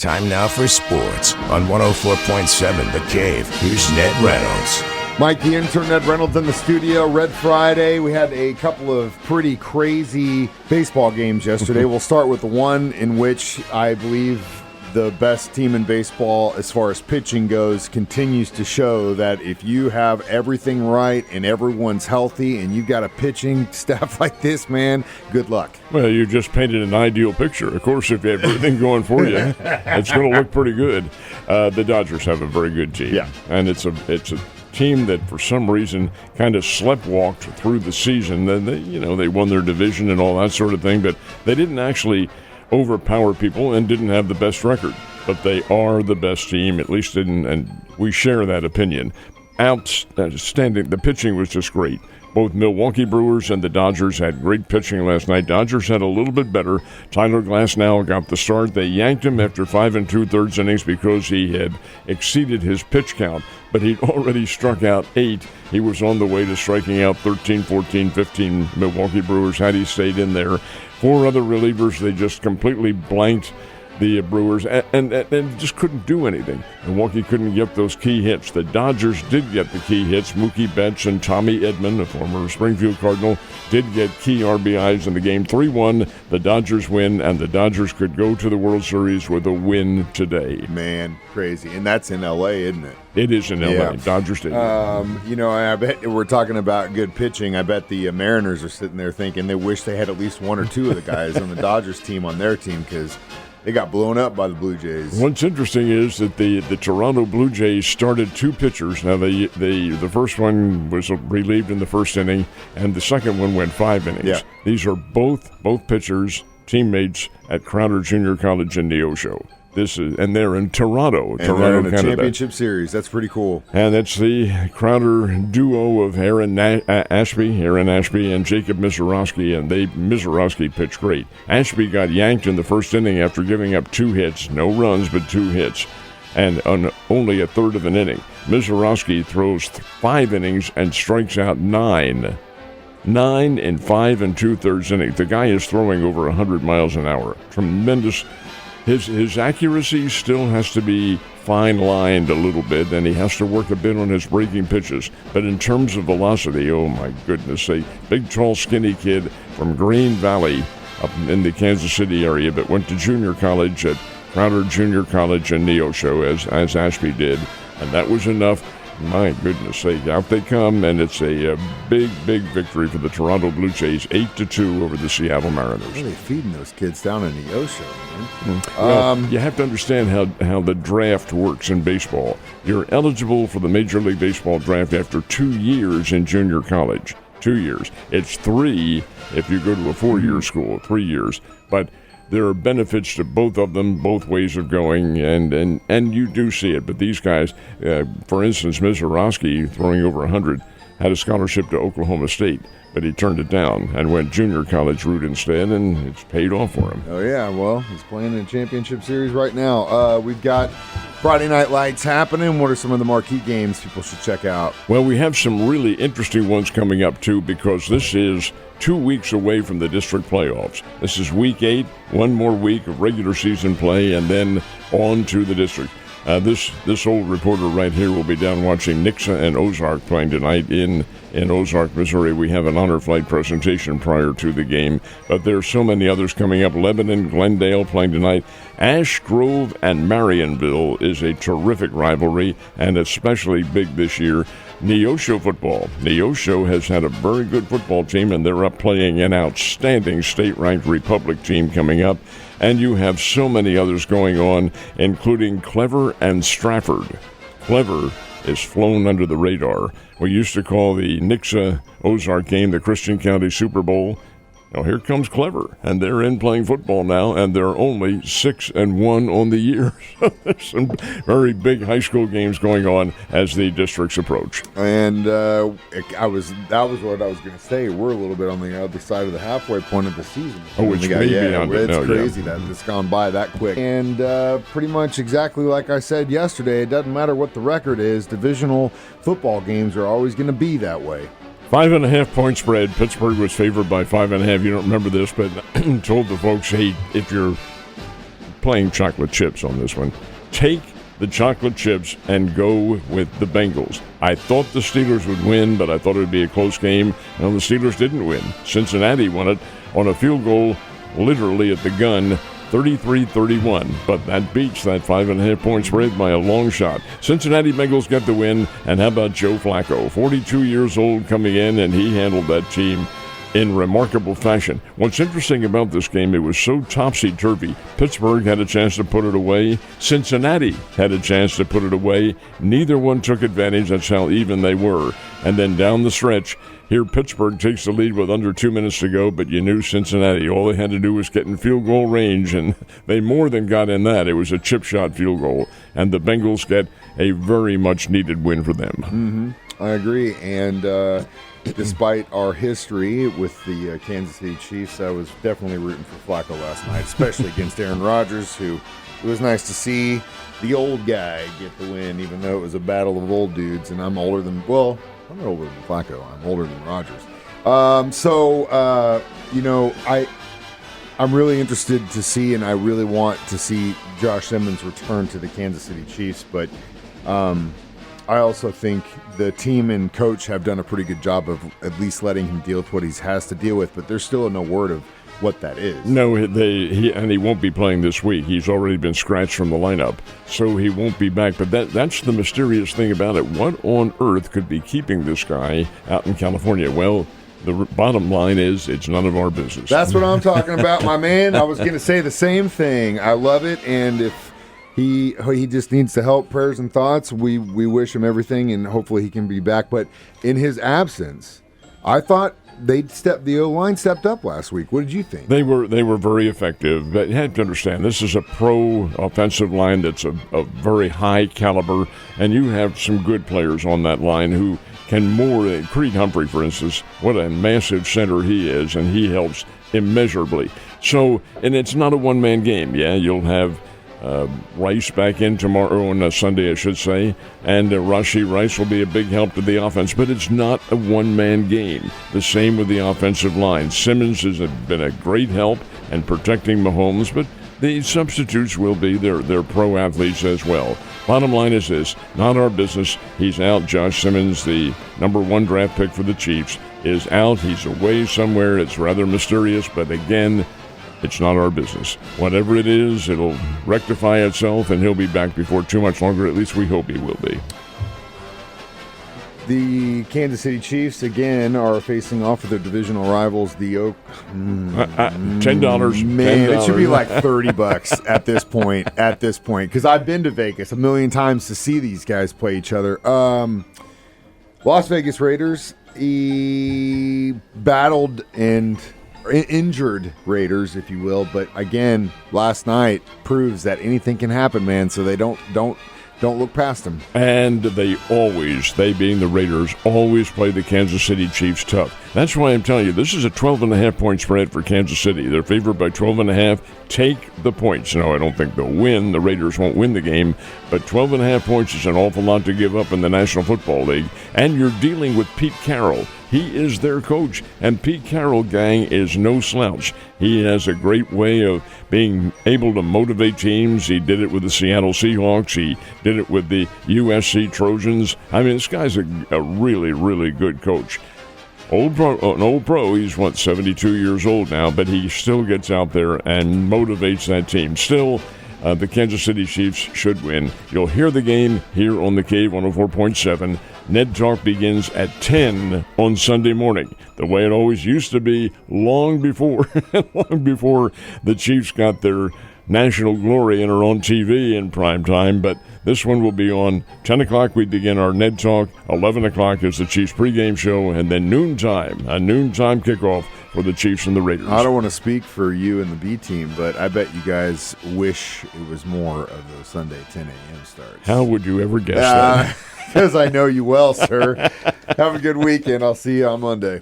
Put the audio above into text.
Time now for sports on 104.7 The Cave. Here's Ned Reynolds. Mike, the intern, Ned Reynolds in the studio. Red Friday. We had a couple of pretty crazy baseball games yesterday. We'll start with the one in which I believe the best team in baseball as far as pitching goes continues to show that if you have everything right and everyone's healthy and you've got a pitching staff like this, man, good luck. Well, you just painted an ideal picture. Of course, if you have everything going for you, it's going to look pretty good. The Dodgers have a very good team. Yeah. And it's a team that for some reason kind of sleptwalked through the season. Then they won their division and all that sort of thing, but they didn't actually overpower people and didn't have the best record, but they are the best team, at least and we share that opinion. Outstanding. The pitching was just great. Both Milwaukee Brewers and the Dodgers had great pitching last night. Dodgers had a little bit better. Tyler Glasnow got the start. They yanked him after 5 2/3 innings because he had exceeded his pitch count, but he'd already struck out 8. He was on the way to striking out 13, 14, 15 Milwaukee Brewers had he stayed in there. 4 other relievers, they just completely blanked the Brewers and just couldn't do anything. Milwaukee couldn't get those key hits. The Dodgers did get the key hits. Mookie Betts and Tommy Edman, a former Springfield Cardinal, did get key RBIs in the game. 3-1, the Dodgers win, and the Dodgers could go to the World Series with a win today. Man, crazy. And that's in L.A., isn't it? It is in L.A., Yeah. Dodger Stadium. I bet we're talking about good pitching. I bet the Mariners are sitting there thinking they wish they had at least 1 or 2 of the guys on the Dodgers team on their team because they got blown up by the Blue Jays. What's interesting is that the Toronto Blue Jays started 2 pitchers. Now, the first one was relieved in the first inning, and the second one went 5 innings. Yeah. These are both pitchers, teammates at Crowder Junior College in Neosho. And they're in Toronto, And Toronto, they're in a Canada. championship series. That's pretty cool. And that's the Crowder duo of Aaron Ashby, and Jacob Mizorowski, and Mizorowski pitched great. Ashby got yanked in the first inning after giving up 2 hits, no runs, but 2 hits, and on only a third of an inning. Mizorowski throws 5 innings and strikes out 9. 9 in 5 2/3 innings. The guy is throwing over 100 miles an hour. Tremendous. His accuracy still has to be fine-lined a little bit, and he has to work a bit on his breaking pitches. But in terms of velocity, oh my goodness, a big, tall, skinny kid from Green Valley up in the Kansas City area, but went to junior college at Crowder Junior College in Neosho, as Ashby did, and that was enough. My goodness sake, out they come, and it's a big, big victory for the Toronto Blue Jays, 8-2 over the Seattle Mariners. Really feeding those kids down in the ocean, man. Well, you have to understand how the draft works in baseball. You're eligible for the Major League Baseball draft after 2 years in junior college. 2 years. It's 3 if you go to a 4-year school, 3 years. But there are benefits to both of them, both ways of going, and you do see it. But these guys, for instance, Mizorowski, throwing over 100, had a scholarship to Oklahoma State, but he turned it down and went junior college route instead, and it's paid off for him. Oh, yeah, well, he's playing in a championship series right now. We've got Friday Night Lights happening. What are some of the marquee games people should check out? Well, we have some really interesting ones coming up, too, because this is 2 weeks away from the district playoffs. This is week 8, 1 more week of regular season play, and then on to the district. This old reporter right here will be down watching Nixa and Ozark playing tonight in Ozark, Missouri. We have an honor flight presentation prior to the game, but there are so many others coming up. Lebanon, Glendale playing tonight. Ash Grove and Marionville is a terrific rivalry, and especially big this year. Neosho football. Neosho has had a very good football team, and they're up playing an outstanding state-ranked Republic team coming up. And you have so many others going on, including Clever and Stratford. Clever is flown under the radar. We used to call the Nixa Ozark game the Christian County Super Bowl. Now here comes Clever, and they're in playing football now, and they're only 6-1 on the year. There's some very big high school games going on as the districts approach. And that was what I was going to say. We're a little bit on the other side of the halfway point of the season. Oh, it's way beyond it now. It's crazy that it's gone by that quick. And pretty much exactly like I said yesterday, it doesn't matter what the record is. Divisional football games are always going to be that way. 5.5 point spread. Pittsburgh was favored by 5.5. You don't remember this, but told the folks, hey, if you're playing chocolate chips on this one. Take the chocolate chips and go with the Bengals. I thought the Steelers would win, but I thought it would be a close game. No, the Steelers didn't win. Cincinnati won it on a field goal, literally at the gun, 33-31, but that beats that 5.5-point spread by a long shot. Cincinnati Bengals get the win, and how about Joe Flacco? 42 years old coming in, and he handled that team in remarkable fashion. What's interesting about this game, it was so topsy-turvy. Pittsburgh had a chance to put it away. Cincinnati had a chance to put it away. Neither one took advantage. That's how even they were. And then down the stretch, here Pittsburgh takes the lead with under 2 minutes to go, but you knew Cincinnati. All they had to do was get in field goal range, and they more than got in that. It was a chip shot field goal, and the Bengals get a very much needed win for them. Mm-hmm. I agree, and despite our history with the Kansas City Chiefs, I was definitely rooting for Flacco last night, especially against Aaron Rodgers, who it was nice to see the old guy get the win, even though it was a battle of old dudes, and I'm not older than Flacco. I'm older than Rodgers. I'm really interested to see, and I really want to see Josh Simmons return to the Kansas City Chiefs, but I also think the team and coach have done a pretty good job of at least letting him deal with what he has to deal with, but there's still no word of what that is. No, he won't be playing this week. He's already been scratched from the lineup, so he won't be back. But that's the mysterious thing about it. What on earth could be keeping this guy out in California? Well, the bottom line is it's none of our business. That's what I'm talking about, my man. I was going to say the same thing. I love it, and if he just needs the help, prayers, and thoughts, we wish him everything, and hopefully he can be back. But in his absence, I thought the O-line stepped up last week. What did you think? They were very effective, but you have to understand this is a pro offensive line that's a very high caliber, and you have some good players on that line who can more. Creed Humphrey, for instance, what a massive center he is, and he helps immeasurably. So, and it's not a one-man game. Yeah, you'll have Rice back in tomorrow, on Sunday, I should say, and Rashee Rice will be a big help to the offense, but it's not a one-man game. The same with the offensive line. Simmons has been a great help in protecting Mahomes, but the substitutes will be their pro athletes as well. Bottom line is this, not our business. He's out. Josh Simmons, the number 1 draft pick for the Chiefs, is out. He's away somewhere. It's rather mysterious, but again, it's not our business. Whatever it is, it'll rectify itself, and he'll be back before too much longer. At least we hope he will be. The Kansas City Chiefs, again, are facing off with their divisional rivals, the Oak. $10. Man, it should be like $30 at this point, because I've been to Vegas a million times to see these guys play each other. Las Vegas Raiders, battled and injured Raiders, if you will, but again, last night proves that anything can happen, man. So they don't look past them. And they being the Raiders, always play the Kansas City Chiefs tough. That's why I'm telling you, this is a 12.5-point spread for Kansas City. They're favored by 12.5. Take the points. No, I don't think they'll win. The Raiders won't win the game, but 12.5 points is an awful lot to give up in the National Football League. And you're dealing with Pete Carroll. He is their coach, and Pete Carroll, gang, is no slouch. He has a great way of being able to motivate teams. He did it with the Seattle Seahawks. He did it with the USC Trojans. I mean, this guy's a really, really good coach. An old pro, he's 72 years old now, but he still gets out there and motivates that team. Still, the Kansas City Chiefs should win. You'll hear the game here on the Cave 104.7. Ned Talk begins at 10 on Sunday morning, the way it always used to be long before the Chiefs got their national glory and are on TV in prime time. But this one will be on 10 o'clock. We begin our Ned Talk. 11 o'clock is the Chiefs pregame show, and then a noontime kickoff for the Chiefs and the Raiders. I don't want to speak for you and the B team, but I bet you guys wish it was more of those Sunday 10 a.m. starts. How would you ever guess that? Because I know you well, sir. Have a good weekend. I'll see you on Monday.